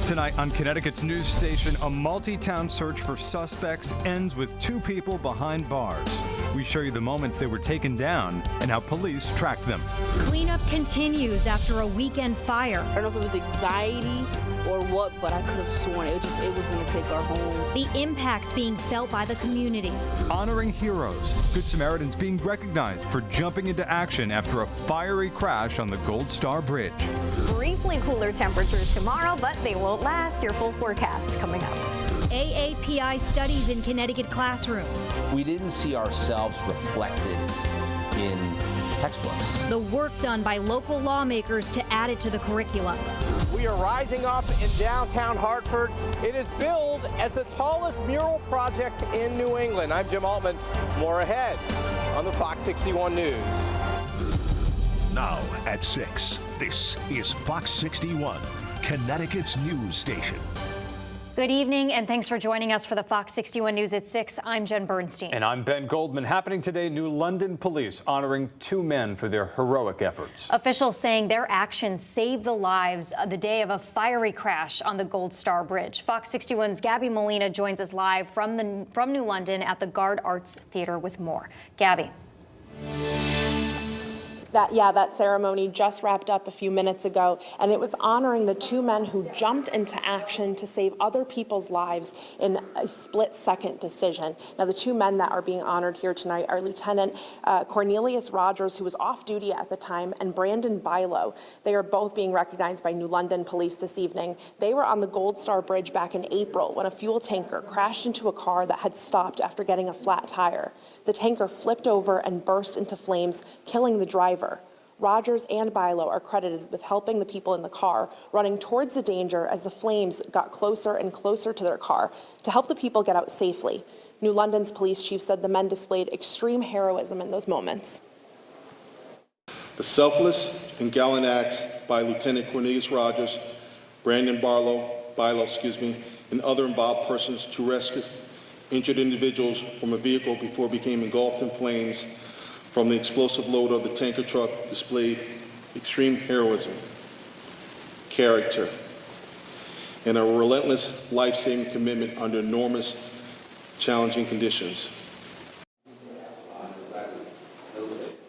Tonight on Connecticut's news station, a multi-town search for suspects ends with 2 people behind bars. We show you the moments they were taken down and how police tracked them. Cleanup continues after a weekend fire. I don't know if it was anxiety or what, but I could have sworn it was going to take our home. The impacts being felt by the community. Honoring heroes. Good Samaritans being recognized for jumping into action after a fiery crash on the Gold Star Bridge. Briefly cooler temperatures tomorrow, but they won't last. Your full forecast coming up. AAPI studies in Connecticut classrooms. We didn't see ourselves reflected in textbooks. The work done by local lawmakers to add it to the curriculum. We are rising up in downtown Hartford. It is billed as the tallest mural project in New England. I'm Jim Altman. More ahead on the Fox 61 News. Now at 6, this is Fox 61, Connecticut's news station. Good evening, and thanks for joining us for the Fox 61 News at 6. I'm Jen Bernstein. And I'm Ben Goldman. Happening today, New London police honoring 2 men for their heroic efforts. Officials saying their actions saved the lives the day of a fiery crash on the Gold Star Bridge. Fox 61's Gabby Molina joins us live from New London at the Guard Arts Theater with more. Gabby. That ceremony just wrapped up a few minutes ago, and it was honoring the 2 men who jumped into action to save other people's lives in a split-second decision. Now, the 2 men that are being honored here tonight are Lieutenant Cornelius Rogers, who was off duty at the time, and Brandon Bilo. They are both being recognized by New London Police this evening. They were on the Gold Star Bridge back in April when a fuel tanker crashed into a car that had stopped after getting a flat tire. The tanker flipped over and burst into flames, killing the driver. Rogers and Bilo are credited with helping the people in the car, running towards the danger as the flames got closer and closer to their car to help the people get out safely. New London's police chief said the men displayed extreme heroism in those moments. The selfless and gallant acts by Lieutenant Cornelius Rogers, Brandon Bilo, and other involved persons to rescue injured individuals from a vehicle before it became engulfed in flames from the explosive load of the tanker truck displayed extreme heroism, character, and a relentless life-saving commitment under enormous, challenging conditions.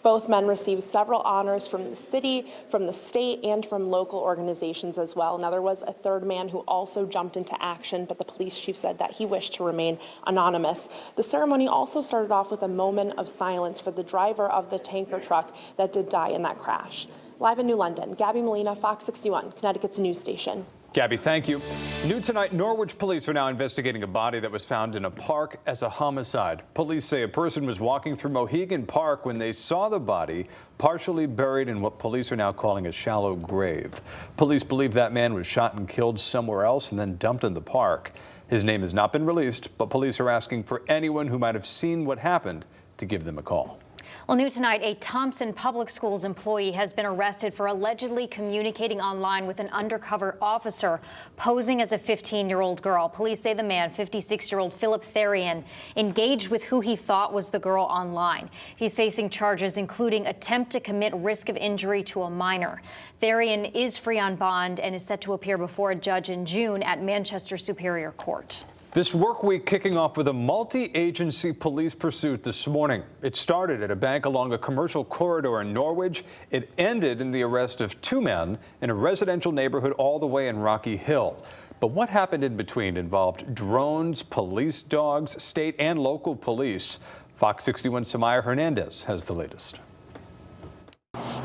Both men received several honors from the city, from the state, and from local organizations as well. Now, there was a 3rd man who also jumped into action, but the police chief said that he wished to remain anonymous. The ceremony also started off with a moment of silence for the driver of the tanker truck that did die in that crash. Live in New London, Gabby Molina, Fox 61, Connecticut's news station. Gabby, thank you. New tonight, Norwich police are now investigating a body that was found in a park as a homicide. Police say a person was walking through Mohegan Park when they saw the body partially buried in what police are now calling a shallow grave. Police believe that man was shot and killed somewhere else and then dumped in the park. His name has not been released, but police are asking for anyone who might have seen what happened to give them a call. Well, new tonight, a Thompson Public Schools employee has been arrested for allegedly communicating online with an undercover officer posing as a 15-year-old girl. Police say the man, 56-year-old Philip Therian, engaged with who he thought was the girl online. He's facing charges including attempt to commit risk of injury to a minor. Therian is free on bond and is set to appear before a judge in June at Manchester Superior Court. This work week kicking off with a multi-agency police pursuit this morning. It started at a bank along a commercial corridor in Norwich. It ended in the arrest of 2 men in a residential neighborhood all the way in Rocky Hill. But what happened in between involved drones, police dogs, state and local police. Fox 61's Samaya Hernandez has the latest.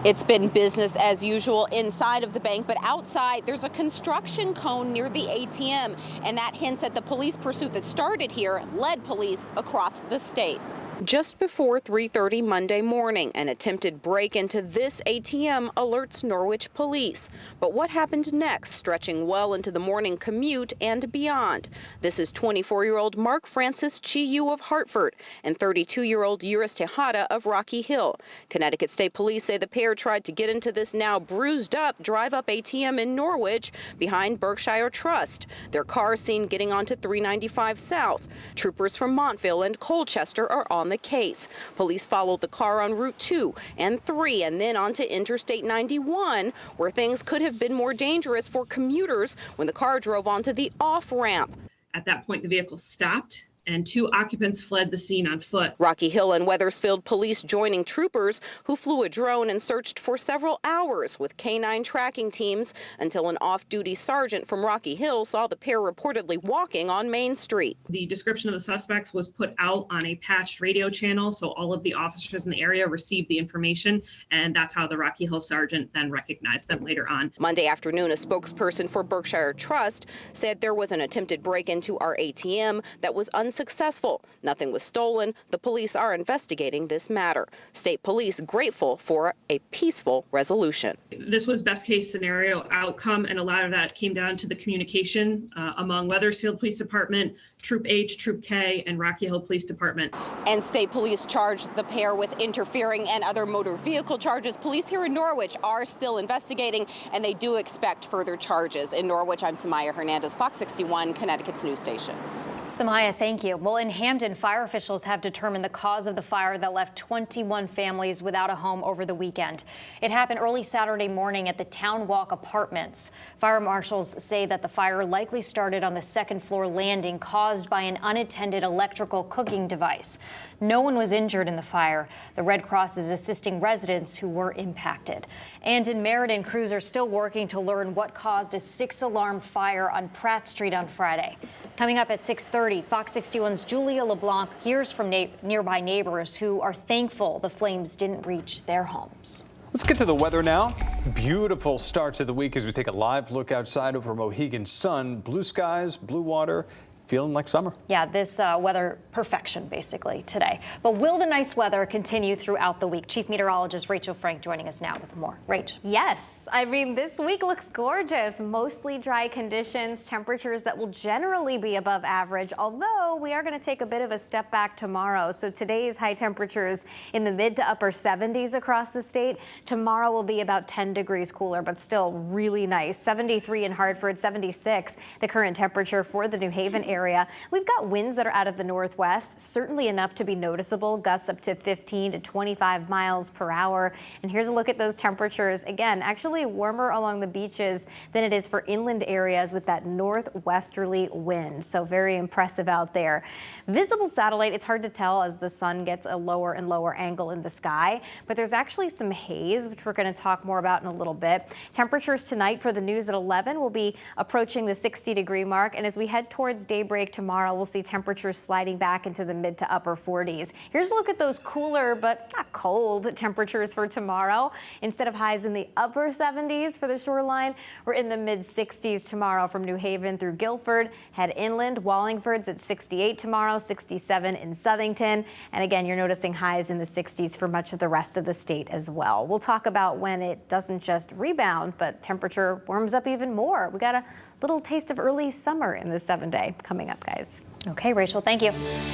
It's been business as usual inside of the bank, but outside there's a construction cone near the ATM, and that hints at the police pursuit that started here led police across the state. Just before 3:30 Monday morning, an attempted break into this ATM alerts Norwich police. But what happened next, stretching well into the morning commute and beyond? This is 24-year-old Mark Francis Chiu of Hartford and 32-year-old Yuris Tejada of Rocky Hill. Connecticut State Police say the pair tried to get into this now bruised-up drive-up ATM in Norwich behind Berkshire Trust. Their car seen getting onto 395 South. Troopers from Montville and Colchester are on on the case. Police followed the car on Route 2 and 3 and then onto Interstate 91, where things could have been more dangerous for commuters when the car drove onto the off-ramp. At that point, the vehicle stopped and 2 occupants fled the scene on foot. Rocky Hill and Wethersfield police joining troopers who flew a drone and searched for several hours with canine tracking teams until an off-duty sergeant from Rocky Hill saw the pair reportedly walking on Main Street. The description of the suspects was put out on a patched radio channel, so all of the officers in the area received the information, and that's how the Rocky Hill sergeant then recognized them later on. Monday afternoon, a spokesperson for Berkshire Trust said there was an attempted break into our ATM that was unsuccessful. Nothing was stolen. The police are investigating this matter. State police grateful for a peaceful resolution. This was best case scenario outcome, and a lot of that came down to the communication among Wethersfield Police Department, Troop H, Troop K, and Rocky Hill Police Department. And state police charged the pair with interfering and other motor vehicle charges. Police here in Norwich are still investigating, and they do expect further charges. In Norwich, I'm Samaya Hernandez, Fox 61, Connecticut's news station. Samaya, thank you. Well, in Hamden, fire officials have determined the cause of the fire that left 21 families without a home over the weekend. It happened early Saturday morning at the Town Walk Apartments. Fire marshals say that the fire likely started on the second floor landing caused by an unattended electrical cooking device. No one was injured in the fire. The Red Cross is assisting residents who were impacted. And in Meriden, crews are still working to learn what caused a 6-alarm fire on Pratt Street on Friday. Coming up at 6:30, Fox 61's Julia LeBlanc hears from nearby neighbors who are thankful the flames didn't reach their homes. Let's get to the weather now. Beautiful start to the week as we take a live look outside over Mohegan Sun. Blue skies, blue water. Feeling like summer. Yeah, this weather perfection basically today. But will the nice weather continue throughout the week? Chief Meteorologist Rachel Frank joining us now with more. Rach. Yes, I mean, this week looks gorgeous. Mostly dry conditions, temperatures that will generally be above average, although we are going to take a bit of a step back tomorrow. So today's high temperatures in the mid to upper 70s across the state. Tomorrow will be about 10 degrees cooler, but still really nice. 73 in Hartford, 76 the current temperature for the New Haven area. We've got winds that are out of the northwest, certainly enough to be noticeable, gusts up to 15 to 25 miles per hour. And here's a look at those temperatures. Again, actually warmer along the beaches than it is for inland areas with that northwesterly wind. So very impressive out there. Visible satellite, it's hard to tell as the sun gets a lower and lower angle in the sky, but there's actually some haze, which we're going to talk more about in a little bit. Temperatures tonight for the news at 11 will be approaching the 60-degree mark, and as we head towards daybreak tomorrow, we'll see temperatures sliding back into the mid to upper 40s. Here's a look at those cooler but not cold temperatures for tomorrow. Instead of highs in the upper 70s for the shoreline, we're in the mid 60s tomorrow from New Haven through Guilford. Head inland, Wallingford's at 68 tomorrow, 67 in Southington. And again, you're noticing highs in the 60s for much of the rest of the state as well. We'll talk about when it doesn't just rebound, but temperature warms up even more. We got a little taste of early summer in the 7-day coming up, guys. Okay, Rachel, thank you.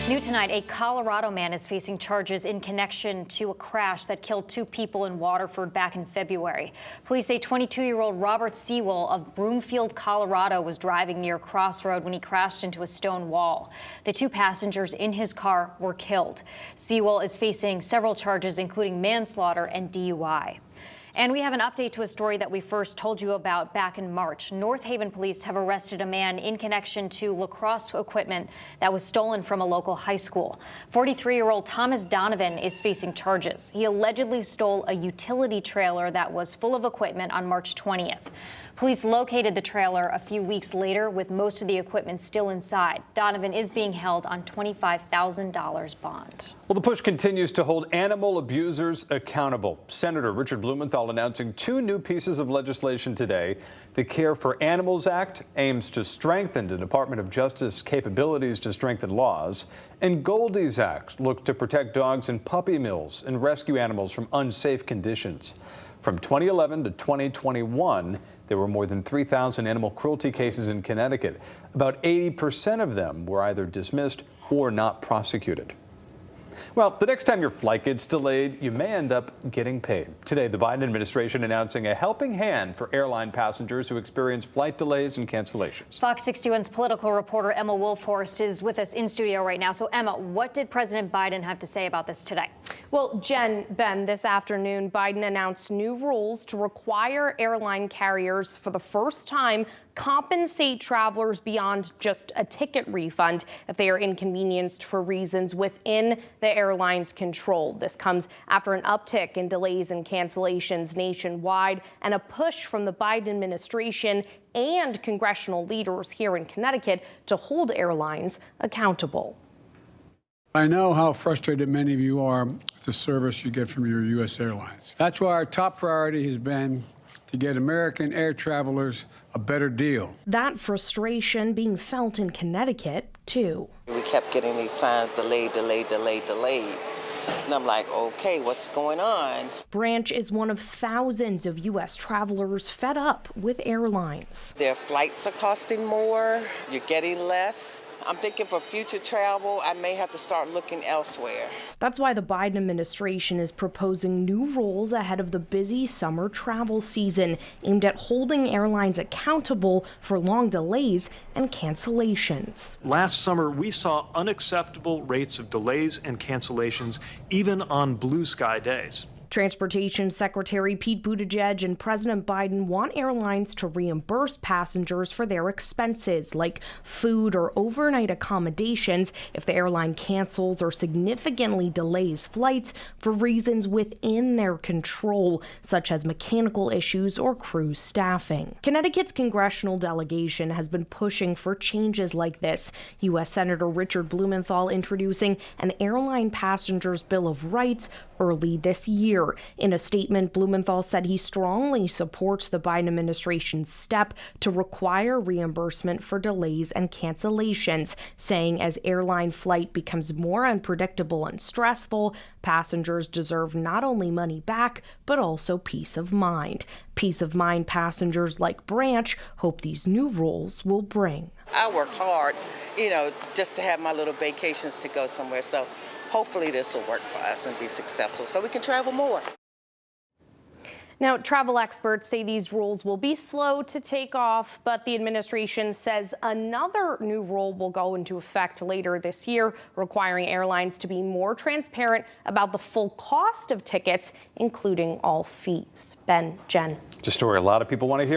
New tonight, a Colorado man is facing charges in connection to a crash that killed 2 people in Waterford back in February. Police say 22-year-old Robert Sewell of Broomfield, Colorado was driving near Crossroad when he crashed into a stone wall. The 2 passengers in his car were killed. Sewell is facing several charges, including manslaughter and DUI. And we have an update to a story that we first told you about back in March. North Haven police have arrested a man in connection to lacrosse equipment that was stolen from a local high school. 43-year-old Thomas Donovan is facing charges. He allegedly stole a utility trailer that was full of equipment on March 20th. Police located the trailer a few weeks later with most of the equipment still inside. Donovan is being held on $25,000 bond. Well, the push continues to hold animal abusers accountable. Senator Richard Blumenthal announcing 2 new pieces of legislation today. The Care for Animals Act aims to strengthen the Department of Justice capabilities to strengthen laws. And Goldie's Act looks to protect dogs in puppy mills and rescue animals from unsafe conditions. From 2011 to 2021, there were more than 3,000 animal cruelty cases in Connecticut. About 80% of them were either dismissed or not prosecuted. Well, the next time your flight gets delayed, you may end up getting paid. Today, the Biden administration announcing a helping hand for airline passengers who experience flight delays and cancellations. Fox 61's political reporter Emma Wolfhorst is with us in studio right now. So, Emma, what did President Biden have to say about this today? Well, Ben, this afternoon, Biden announced new rules to require airline carriers for the first time compensate travelers beyond just a ticket refund if they are inconvenienced for reasons within the airline's control. This comes after an uptick in delays and cancellations nationwide and a push from the Biden administration and congressional leaders here in Connecticut to hold airlines accountable. I know how frustrated many of you are with the service you get from your U.S. airlines. That's why our top priority has been to get American air travelers a better deal. That frustration being felt in Connecticut, too. We kept getting these signs, delayed. And I'm like, okay, what's going on? Branch is one of thousands of U.S. travelers fed up with airlines. Their flights are costing more, you're getting less. I'm thinking for future travel, I may have to start looking elsewhere. That's why the Biden administration is proposing new rules ahead of the busy summer travel season, aimed at holding airlines accountable for long delays and cancellations. Last summer, we saw unacceptable rates of delays and cancellations, even on blue sky days. Transportation Secretary Pete Buttigieg and President Biden want airlines to reimburse passengers for their expenses, like food or overnight accommodations, if the airline cancels or significantly delays flights for reasons within their control, such as mechanical issues or crew staffing. Connecticut's congressional delegation has been pushing for changes like this. U.S. Senator Richard Blumenthal introducing an airline passengers' Bill of Rights early this year. In a statement, Blumenthal said he strongly supports the Biden administration's step to require reimbursement for delays and cancellations, saying as airline flight becomes more unpredictable and stressful, passengers deserve not only money back, but also peace of mind. Peace of mind passengers like Branch hope these new rules will bring. I work hard, just to have my little vacations to go somewhere. So hopefully this will work for us and be successful so we can travel more. Now, travel experts say these rules will be slow to take off, but the administration says another new rule will go into effect later this year, requiring airlines to be more transparent about the full cost of tickets, including all fees. Ben, Jen. It's a story a lot of people want to hear.